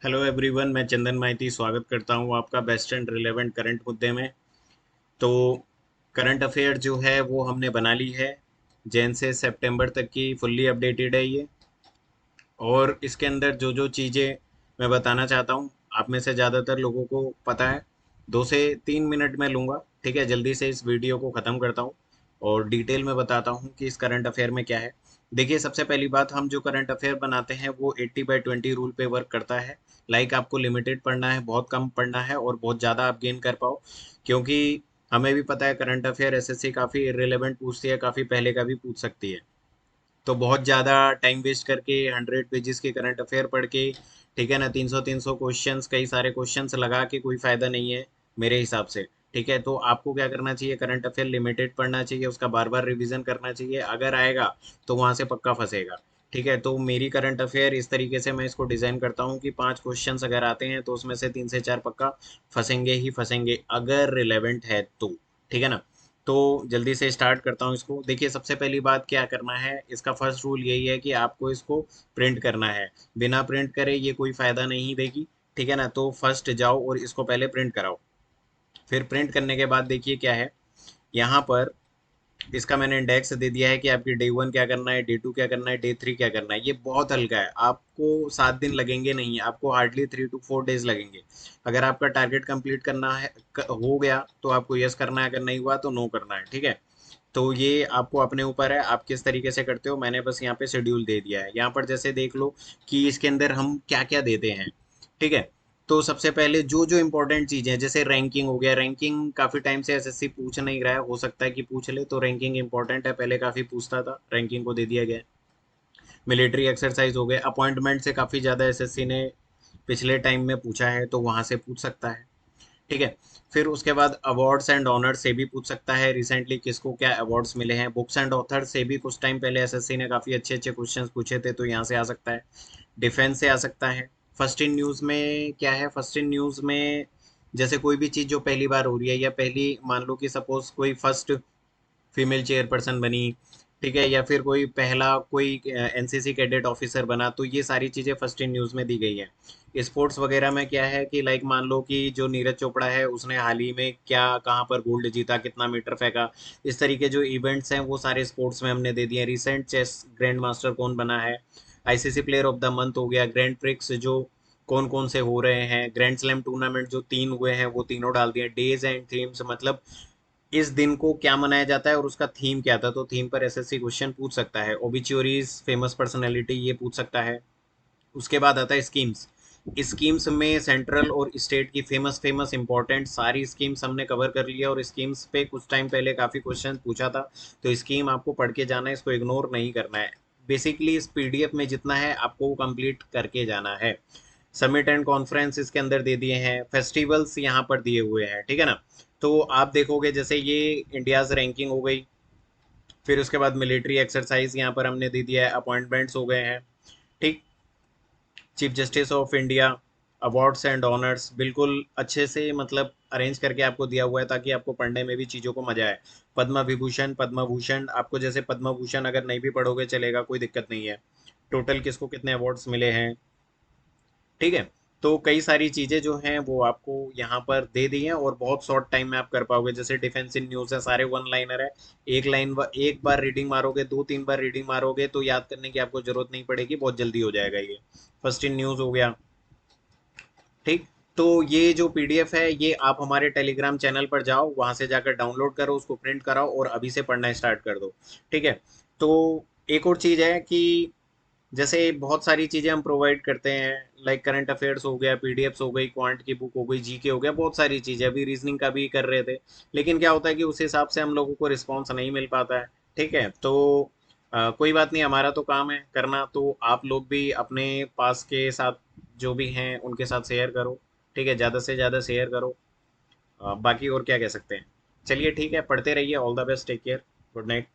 Hello everyone, मैं चंदन माइती स्वागत करता हूं आपका बेस्ट एंड रिलेवेंट करंट मुद्दे में। तो करंट अफेयर जो है वो हमने बना ली है। जैन से सितंबर तक की फुल्ली अपडेटेड है ये। और इसके अंदर जो जो चीज़ें मैं बताना चाहता हूँ, आप में से ज़्यादातर लोगों को पता है। 2 से 3 मिनट में लूँगा, ठीक है। जल्दी से इस वीडियो को ख़त्म करता हूँ और डिटेल में बताता हूँ कि इस करंट अफेयर में क्या है। देखिए, सबसे पहली बात, हम जो करंट अफेयर बनाते हैं वो 80/20 रूल पे वर्क करता है। लाइक आपको लिमिटेड पढ़ना है, बहुत कम पढ़ना है और बहुत ज़्यादा आप गेन कर पाओ। क्योंकि हमें भी पता है करंट अफेयर एसएससी काफ़ी इरेलीवेंट पूछती है, काफ़ी पहले का भी पूछ सकती है। तो बहुत ज़्यादा टाइम वेस्ट करके 100 पेजेस के करंट अफेयर पढ़ के, ठीक है ना, 300 क्वेश्चंस, कई सारे क्वेश्चंस लगा के कोई फ़ायदा नहीं है मेरे हिसाब से। ठीक है, तो आपको क्या करना चाहिए, करंट अफेयर लिमिटेड पढ़ना चाहिए, उसका बार बार रिवीजन करना चाहिए। अगर आएगा तो वहाँ से पक्का फंसेगा। ठीक है, तो मेरी करंट अफेयर इस तरीके से मैं इसको डिज़ाइन करता हूँ कि 5 क्वेश्चंस अगर आते हैं तो उसमें से 3 से 4 पक्का फंसेंगे ही फंसेंगे, अगर रिलेवेंट है तो। ठीक है ना। तो जल्दी से स्टार्ट करता हूँ इसको। देखिए, सबसे पहली बात क्या करना है, इसका फर्स्ट रूल यही है कि आपको इसको प्रिंट करना है। बिना प्रिंट करे ये कोई फ़ायदा नहीं देगी। ठीक है ना, तो फर्स्ट जाओ और इसको पहले प्रिंट कराओ। फिर प्रिंट करने के बाद देखिए क्या है यहाँ पर। इसका मैंने इंडेक्स दे दिया है कि आपकी डे 1 क्या करना है, डे 2 क्या करना है, डे 3 क्या करना है। ये बहुत हल्का है, आपको 7 दिन लगेंगे नहीं, आपको हार्डली 3 to 4 डेज लगेंगे। अगर आपका टारगेट कंप्लीट करना है, हो गया तो आपको यस करना है, अगर नहीं हुआ तो नो करना है। ठीक है, तो ये आपको अपने ऊपर है, आप किस तरीके से करते हो। मैंने बस यहाँ पे शेड्यूल दे दिया है। यहाँ पर जैसे देख लो कि इसके अंदर हम क्या क्या देते हैं। ठीक है, तो सबसे पहले जो जो इम्पोर्टेंट चीज़ें हैं, जैसे रैंकिंग हो गया। रैंकिंग काफ़ी टाइम से एसएससी पूछ नहीं रहा है, हो सकता है कि पूछ ले, तो रैंकिंग इंपॉर्टेंट है, पहले काफ़ी पूछता था, रैंकिंग को दे दिया गया है। मिलिट्री एक्सरसाइज हो गए, अपॉइंटमेंट से काफ़ी ज़्यादा एसएससी ने पिछले टाइम में पूछा है, तो वहाँ से पूछ सकता है। ठीक है, फिर उसके बाद अवार्ड्स एंड ऑनर्स से भी पूछ सकता है, रिसेंटली किसको क्या अवार्ड्स मिले हैं। बुक्स एंड ऑथर से भी कुछ टाइम पहले एसएससी ने काफ़ी अच्छे अच्छे क्वेश्चंस पूछे थे, तो यहाँ से आ सकता है। डिफेंस से आ सकता है। फर्स्ट इन न्यूज़ में क्या है, फर्स्ट इन न्यूज़ में जैसे कोई भी चीज़ जो पहली बार हो रही है, या पहली मान लो कि सपोज कोई फर्स्ट फीमेल चेयरपर्सन बनी, ठीक है, या फिर कोई पहला कोई एनसीसी कैडेट ऑफिसर बना, तो ये सारी चीज़ें फर्स्ट इन न्यूज़ में दी गई है। स्पोर्ट्स वगैरह में क्या है कि लाइक मान लो कि जो नीरज चोपड़ा है, उसने हाल ही में क्या कहाँ पर गोल्ड जीता, कितना मीटर फेंका, इस तरीके जो इवेंट्स हैं वो सारे स्पोर्ट्स में हमने दे दिए। रिसेंट चेस ग्रैंड मास्टर कौन बना है, ICC player of the month हो गया, ग्रैंड प्रिक्स जो कौन कौन से हो रहे हैं, ग्रैंड स्लैम टूर्नामेंट जो 3 हुए हैं वो तीनों डाल दिए। डेज एंड थीम्स, मतलब इस दिन को क्या मनाया जाता है और उसका थीम क्या था, तो थीम पर एसएससी क्वेश्चन पूछ सकता है। ओबिच्योरीज, फेमस पर्सनैलिटी, ये पूछ सकता है। उसके बाद आता है स्कीम्स। स्कीम्स में सेंट्रल और स्टेट की फेमस फेमस इंपॉर्टेंट सारी स्कीम्स हमने कवर कर लिया, और स्कीम्स पे कुछ टाइम पहले काफ़ी क्वेश्चन पूछा था, तो स्कीम आपको पढ़ के जाना है, इसको इग्नोर नहीं करना है। बेसिकली इस पीडीएफ में जितना है आपको वो कंप्लीट करके जाना है। समिट एंड कॉन्फ्रेंस इसके अंदर दे दिए हैं, फेस्टिवल्स यहाँ पर दिए हुए हैं। ठीक है ना, तो आप देखोगे जैसे ये इंडियाज रैंकिंग हो गई, फिर उसके बाद मिलिट्री एक्सरसाइज यहाँ पर हमने दे दिया है, अपॉइंटमेंट्स हो गए हैं। ठीक, chief justice of India, awards and honours बिल्कुल अच्छे से मतलब अरेंज करके आपको दिया हुआ है, ताकि आपको पढ़ने में भी चीज़ों को मजा आए। पद्म विभूषण, पद्म भूषण, आपको जैसे पद्म भूषण अगर नहीं भी पढ़ोगे चलेगा, कोई दिक्कत नहीं है। टोटल किसको कितने अवार्ड्स मिले हैं। ठीक है, तो कई सारी चीज़ें जो हैं वो आपको यहाँ पर दे दी हैं, और बहुत शॉर्ट टाइम में आप कर पाओगे। जैसे डिफेंस इन न्यूज़ है, सारे वन लाइनर है। एक बार रीडिंग मारोगे, 2 3 बार रीडिंग मारोगे तो याद करने की आपको जरूरत नहीं पड़ेगी, बहुत जल्दी हो जाएगा ये। फर्स्ट इन न्यूज़ हो गया। ठीक, तो ये जो पीडीएफ है ये आप हमारे टेलीग्राम चैनल पर जाओ, वहां से जाकर डाउनलोड करो, उसको प्रिंट कराओ और अभी से पढ़ना स्टार्ट कर दो। ठीक है, तो एक और चीज़ है कि जैसे बहुत सारी चीज़ें हम प्रोवाइड करते हैं, लाइक करंट अफेयर्स हो गया, पीडीएफ्स हो गई, क्वांट की बुक हो गई, जीके हो गया, बहुत सारी चीज़ें। अभी रीजनिंग का भी कर रहे थे, लेकिन क्या होता है कि उस हिसाब से हम लोगों को रिस्पॉन्स नहीं मिल पाता है। ठीक है, तो कोई बात नहीं, हमारा तो काम है करना, तो आप लोग भी अपने पास के साथ जो भी हैं उनके साथ शेयर करो। ठीक है, ज़्यादा से ज़्यादा शेयर करो। बाकी और क्या कह सकते हैं। चलिए ठीक है, पढ़ते रहिए। All the best, take care, good night.